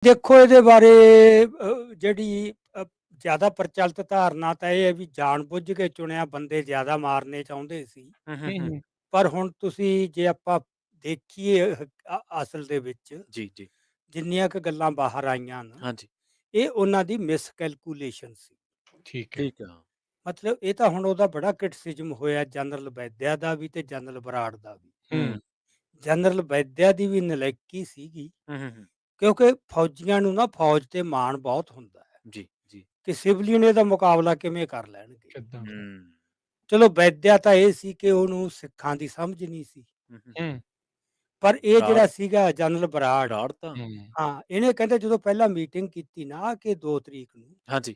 ਦੇਖੋ ਇਹਦੇ ਬਾਰੇ ਜਿਹੜੀ ਜ਼ਿਆਦਾ ਪ੍ਰਚਲਿਤ ਧਾਰਨਾ ਤਾਂ ਇਹ ਹੈ ਵੀ ਜਾਣ-ਬੁੱਝ ਕੇ ਚੁਣਿਆ ਬੰਦੇ ਜ਼ਿਆਦਾ ਮਾਰਨੇ ਚਾਹੁੰਦੇ ਸੀ। ਹੂੰ, ਹੂੰ, हुँ, ਹੂੰ। हुँ। ਪਰ ਹੁਣ ਤੁਸੀਂ ਜੇ ਆਪਾਂ ਦੇਖੀਏ ਅਸਲ ਦੇ ਵਿੱਚ ਜੀ, ਜੀ। ਜਿੰਨੀਆਂ ਕੁ ਗੱਲਾਂ ਬਾਹਰ ਆਈਆਂ ਨਾ, ਹਾਂਜੀ, ਇਹ ਉਹਨਾਂ ਦੀ ਮਿਸਕੈਲਕੂਲੇਸ਼ਨ ਸੀ। ठीक है। ਠੀਕ ਆ। ਮਤਲਬ ਇਹ ਤਾਂ ਹੁਣ ਉਹਦਾ ਬੜਾ ਕ੍ਰਿਟਿਸਿਜ਼ਮ ਹੋਇਆ ਜਨਰਲ ਵੈਦਿਆ ਦਾ ਵੀ ਤੇ ਜਨਰਲ ਬਰਾੜ ਦਾ ਵੀ। हुँ, ਹੂੰ, ਜਨਰਲ ਵੈਦਿਆ ਦੀ ਵੀ ਨਲਾਇਕੀ ਸੀਗੀ ਹੂੰ, ਹੂੰ, ਹੂੰ। ਕਿਉਂਕਿ ਫੌਜੀਆਂ ਨੂੰ ਨਾ ਫੌਜ ਤੇ ਮਾਣ ਬਹੁਤ ਹੁੰਦਾ ਹੈ ਜੀ, ਜੀ। ਕਿ ਸਿਵਲੀਅਨ ਇਹਦਾ ਮੁਕਾਬਲਾ ਕਿਵੇਂ ਕਰ ਲੈਣਗੇ। कितना ਹੂੰ, ਚਲੋ ਵੈਦਿਆ ਤਾਂ ਇਹ ਸੀ ਕਿ ਉਹਨੂੰ ਸਿੱਖਾਂ ਦੀ ਸਮਝ ਨਹੀਂ ਸੀ। ਹੂੰ, ਹੂੰ। हुँ, ਪਰ ਇਹ ਬਰਾੜ ਜਿਹੜਾ ਸੀਗਾ ਜਨਰਲ ਬਰਾੜ, ਬਰਾੜ ਤਾਂ हुँ, ਹਾਂ, ਇਹਨੇ ਕਹਿੰਦੇ ਜਦੋਂ ਪਹਿਲਾਂ ਮੀਟਿੰਗ ਕੀਤੀ ਨਾ ਕਿ 2 ਤਰੀਕ ਨੂੰ, ਹਾਂਜੀ।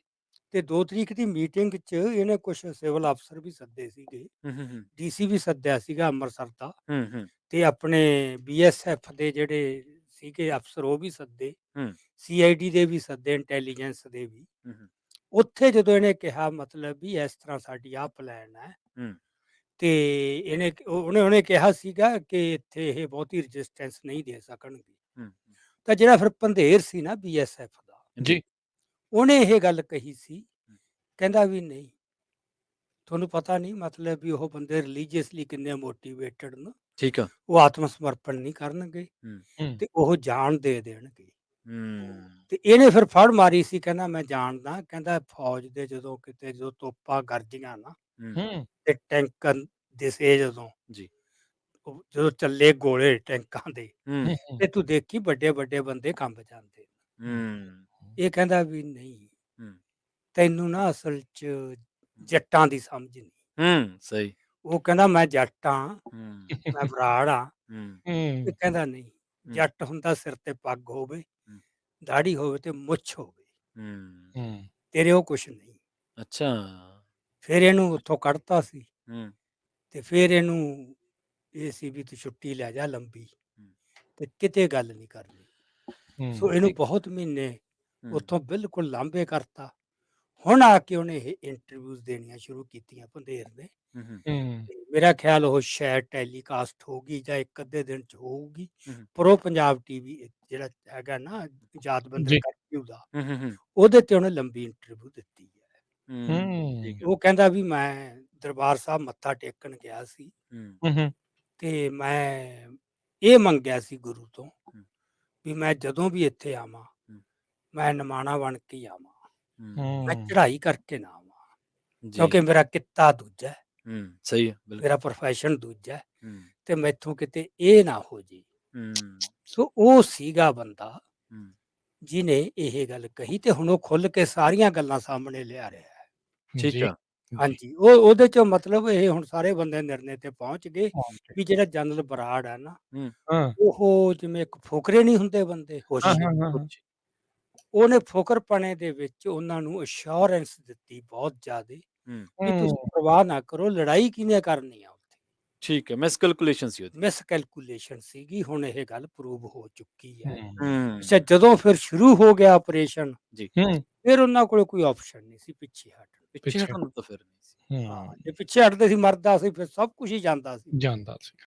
ਤੇ 2 ਤਰੀਕ ਦੀ ਮੀਟਿੰਗ 'ਚ ਇਹਨੇ ਕੁਛ ਸਿਵਲ ਅਫਸਰ ਵੀ ਸੱਦੇ ਸੀਗੇ, ਹੂੰ, ਹੂੰ, ਹੂੰ। ਡੀਸੀ ਵੀ ਸੱਦਿਆ ਸੀਗਾ ਅੰਮ੍ਰਿਤਸਰ ਦਾ, ਹੂੰ, ਹੂੰ, ਤੇ ਆਪਣੇ ਬੀਐਸਐਫ ਦੇ ਜਿਹੜੇ ਸੀਗੇ ਅਫਸਰ ਉਹ ਵੀ ਸੱਦੇ, ਹੂੰ, ਸੀਆਈਡੀ ਦੇ ਵੀ ਸੱਦੇ, ਇੰਟੈਲੀਜੈਂਸ ਦੇ ਵੀ। ਹੂੰ, ਹੂੰ, ਉੱਥੇ ਜਦੋਂ ਇਹਨੇ ਕਿਹਾ ਮਤਲਬ ਵੀ ਇਸ ਤਰ੍ਹਾਂ ਸਾਡੀ ਆਹ ਪਲਾਨ ਹੈ, ਹੂੰ। ਤੇ ਉਹਨੇ ਕਿਹਾ ਸੀਗਾ ਕਿ ਇੱਥੇ ਇਹ ਬਹੁਤੀ ਰੈਜ਼ਿਸਟੈਂਸ ਨਹੀਂ ਦੇ ਸਕਣਗੇ। ਹੂੰ, ਤਾਂ ਜਿਹੜਾ ਫਿਰ ਪੰਧੇਰ ਸੀ ਨਾ ਬੀਐਸਐਫ ਦਾ, ਜੀ। जी, ਉਹਨੇ ਇਹ ਗੱਲ ਕਹੀ ਸੀ, ਹੂੰ, ਕਹਿੰਦਾ ਵੀ ਨਹੀਂ, ਤੁਹਾਨੂੰ ਪਤਾ ਨਹੀਂ ਮਤਲਬ ਵੀ ਉਹ ਬੰਦੇ ਰਿਲੀਜੀਅਸਲੀ ਕਿੰਨੇ ਮੋਟੀਵੇਟਡ ਨੇ, ਠੀਕ ਆ। ਉਹ ਆਤਮ ਸਮਰਪਣ ਨਹੀਂ ਕਰਨਗੇ ਹੂੰ, हुँ, ਤੇ ਉਹ ਜਾਨ ਦੇ ਦੇਣਗੇ। ਹੂੰ, ਤੇ ਇਹਨੇ ਫਿਰ ਫੜ ਮਾਰੀ ਸੀ, ਕਹਿੰਦਾ ਮੈਂ ਜਾਣਦਾ, ਕਹਿੰਦਾ ਫੌਜ ਦੇ ਜਦੋਂ ਕਿਤੇ ਜਦੋਂ ਤੋਪਾਂ ਗਰਜੀਆਂ ਨਾ ਹੂੰ, हुँ, ਤੇ ਟੈਂਕ ਦਿਸੇ ਜਦੋਂ, ਜੀ। ਉਹ ਜਦੋਂ ਚੱਲੇ ਗੋਲੇ ਟੈਂਕਾਂ ਦੇ, ਹੂੰ, हुँ, हुँ, ਤੇ ਤੂੰ ਦੇਖੀ ਵੱਡੇ ਵੱਡੇ ਬੰਦੇ ਕੰਬ ਜਾਂਦੇ। ਹੂੰ, ਇਹ ਕਹਿੰਦਾ ਵੀ ਨਹੀਂ, ਹੂੰ, ਤੈਨੂੰ ਨਾ ਅਸਲ 'ਚ ਜੱਟਾਂ ਦੀ ਸਮਝ ਨਹੀਂ। ਹੂੰ, ਸਹੀ। ਉਹ ਕਹਿੰਦਾ ਮੈਂ ਜੱਟ ਹਾਂ, ਹੂੰ, ਮੈਂ ਬਰਾੜ ਹਾਂ। ਹੂੰ, ਇਹ हुँ, ਕਹਿੰਦਾ ਨਹੀਂ, ਹੂੰ, ਜੱਟ ਹੁੰਦਾ ਸਿਰ ਤੇ ਪੱਗ ਹੋਵੇ, ਹੂੰ, ਦਾੜੀ ਹੋਵੇ ਤੇ ਮੁੱਛ ਹੋਵੇ, ਹੂੰ। हुँ, ਤੇਰੇ ਉਹ ਕੁਛ ਨਹੀਂ। ਅੱਛਾ। ਫਿਰ ਇਹਨੂੰ ਉੱਥੋਂ ਕੱਢਤਾ ਸੀ, ਹੂੰ, ਤੇ ਫਿਰ ਇਹਨੂੰ ਇਹ ਸੀ ਵੀ ਤੂੰ ਛੁੱਟੀ ਲੈ ਜਾ ਲੰਬੀ, ਹੂੰ, ਤੇ ਕਿਤੇ ਗੱਲ ਨਹੀਂ ਕਰਨੀ। ਸੋ हुँ, ਇਹਨੂੰ ਠੀਕ। ਬਹੁਤ ਮਹੀਨੇ ਹੂੰ, ਉੱਥੋਂ ਬਿਲਕੁਲ ਲਾਂਭੇ ਕਰਤਾ। ਹੁਣ ਆ ਕੇ ਉਹਨੇ ਇਹ ਇੰਟਰਵਿਊਜ਼ ਦੇਣੀਆਂ ਸ਼ੁਰੂ ਕੀਤੀਆਂ ਪੰਧੇਰ ਨੇ। ਹੂੰ, ਹੂੰ, हुँ, ਤੇ ਮੇਰਾ ਖਿਆਲ ਉਹ ਸ਼ਾਇਦ ਟੈਲੀਕਾਸਟ ਹੋਊਗੀ ਜਾਂ ਇੱਕ ਅੱਧੇ ਦਿਨ 'ਚ ਹੋਊਗੀ। ਹੂੰ, ਪ੍ਰੋ ਪੰਜਾਬ ਟੀਵੀ ਜਿਹੜਾ ਹੈਗਾ ਨਾ ਯਾਦਵਿੰਦਰ जी, ਕਰਫਿਊ ਦਾ, ਹੂੰ, ਹੂੰ, ਹੂੰ, ਉਹਦੇ ਤੇ ਉਹਨੇ ਲੰਬੀ ਇੰਟਰਵਿਊ ਦਿੱਤੀ ਹੈ। ਹੂੰ, ਠੀਕ हुँ, ਆ। ਉਹ ਕਹਿੰਦਾ ਵੀ ਮੈਂ ਦਰਬਾਰ ਸਾਹਿਬ ਮੱਥਾ ਟੇਕਣ ਗਿਆ ਸੀ, ਹੂੰ, हुँ, हुँ, ਤੇ ਮੈਂ ਇਹ ਮੰਗਿਆ ਸੀ ਗੁਰੂ ਤੋਂ ਹੂੰ, ਵੀ ਮੈਂ ਜਦੋਂ ਵੀ ਇੱਥੇ ਆਵਾਂ, ਹੂੰ, ਮੈਂ ਨਿਮਾਣਾ ਬਣ ਕੇ ਹੀ ਆਵਾਂ, ਹੂੰ, ਮੈਂ हुँ, ਚੜ੍ਹਾਈ ਕਰਕੇ ਨਾ ਆਵਾਂ, ਜੀ। ਕਿਉਂਕਿ ਮੇਰਾ ਕਿੱਤਾ ਦੂਜਾ ਹੈ, ਹੂੰ, ਸਹੀ ਹੈ, ਮੇਰਾ ਬਿਲਕੁਲ। ਪ੍ਰੋਫੈਸ਼ਨ ਦੂਜਾ ਹੈ, ਹੂੰ, ਤੇ ਮੈਥੋਂ ਕਿਤੇ ਇਹ ਨਾ ਹੋ ਜੇ। ਹੂੰ, ਸੋ ਉਹ ਸੀਗਾ ਬੰਦਾ ਹੂੰ, ਜਿਹਨੇ ਇਹ ਗੱਲ ਕਹੀ, ਤੇ ਹੁਣ ਉਹ ਖੁੱਲ ਕੇ ਸਾਰੀਆਂ ਗੱਲਾਂ ਸਾਹਮਣੇ ਲਿਆ ਰਿਹਾ ਹੈ। ਠੀਕ जी, ਆ। जी, ਹਾਂਜੀ, ਉਹ ਉਹਦੇ ਚੋਂ ਮਤਲਬ ਇਹ ਹੁਣ ਸਾਰੇ ਬੰਦੇ ਨਿਰਣੇ ਤੇ ਪਹੁੰਚ ਗਏ ओके, ਵੀ ਜਿਹੜਾ ਜਨਰਲ ਬਰਾੜ ਹੈ ਨਾ, ਹੂੰ, हाँ, ਉਹ ਜਿਵੇਂ ਇੱਕ ਫੁਕਰੇ ਨਹੀਂ ਹੁੰਦੇ ਬੰਦੇ हाँ, ਜੀ, ਹੋਸ਼ੇ, हाँ, हाँ, हाँ, ਕੁਛ। ਉਹਨੇ ਫੁਕਰਪਣੇ ਦੇ ਵਿੱਚ ਉਹਨਾਂ ਨੂੰ ਅਸ਼ੋਰੈਂਸ ਦਿੱਤੀ ਬਹੁਤ ਜ਼ਿਆਦੇ ਹੂੰ, ਵੀ हुँ, ਤੁਸੀਂ ਪਰਵਾਹ ਨਾ ਕਰੋ, ਲੜਾਈ ਕਿਹਨੇ ਕਰਨੀ ਆ ਉੱਥੇ। ਠੀਕ ਹੈ, ਮਿਸਕੈਲਕੂਲੇਸ਼ਨ ਸੀ ਉਹਦੀ। ਮਿਸਕੈਲਕੂਲੇਸ਼ਨ ਸੀਗੀ, ਹੁਣ ਇਹ ਗੱਲ ਪ੍ਰੂਵ ਹੋ ਚੁੱਕੀ ਹੈ। हुँ, ਹੂੰ, ਅੱਛਾ, ਜਦੋਂ ਫਿਰ ਸ਼ੁਰੂ ਹੋ ਗਿਆ ਆਪਰੇਸ਼ਨ, ਜੀ। हुँ, ਫਿਰ ਉਹਨਾਂ ਕੋਲ ਕੋਈ ਆਪਸ਼ਨ ਨਹੀਂ ਸੀ ਪਿੱਛੇ ਹਟਣ ਦਾ। ਪਿੱਛੇ पीछे ਹਟਣ ਨੂੰ ਤਾਂ ਫਿਰ ਨਹੀਂ ਸੀ। ਹਾਂ, हुँ, ਜੇ ਪਿੱਛੇ ਹਟਦੇ ਸੀ ਮਰਦਾ ਸੀ, ਫਿਰ ਸਭ ਕੁਝ ਹੀ ਜਾਂਦਾ ਸੀ। जानता सी।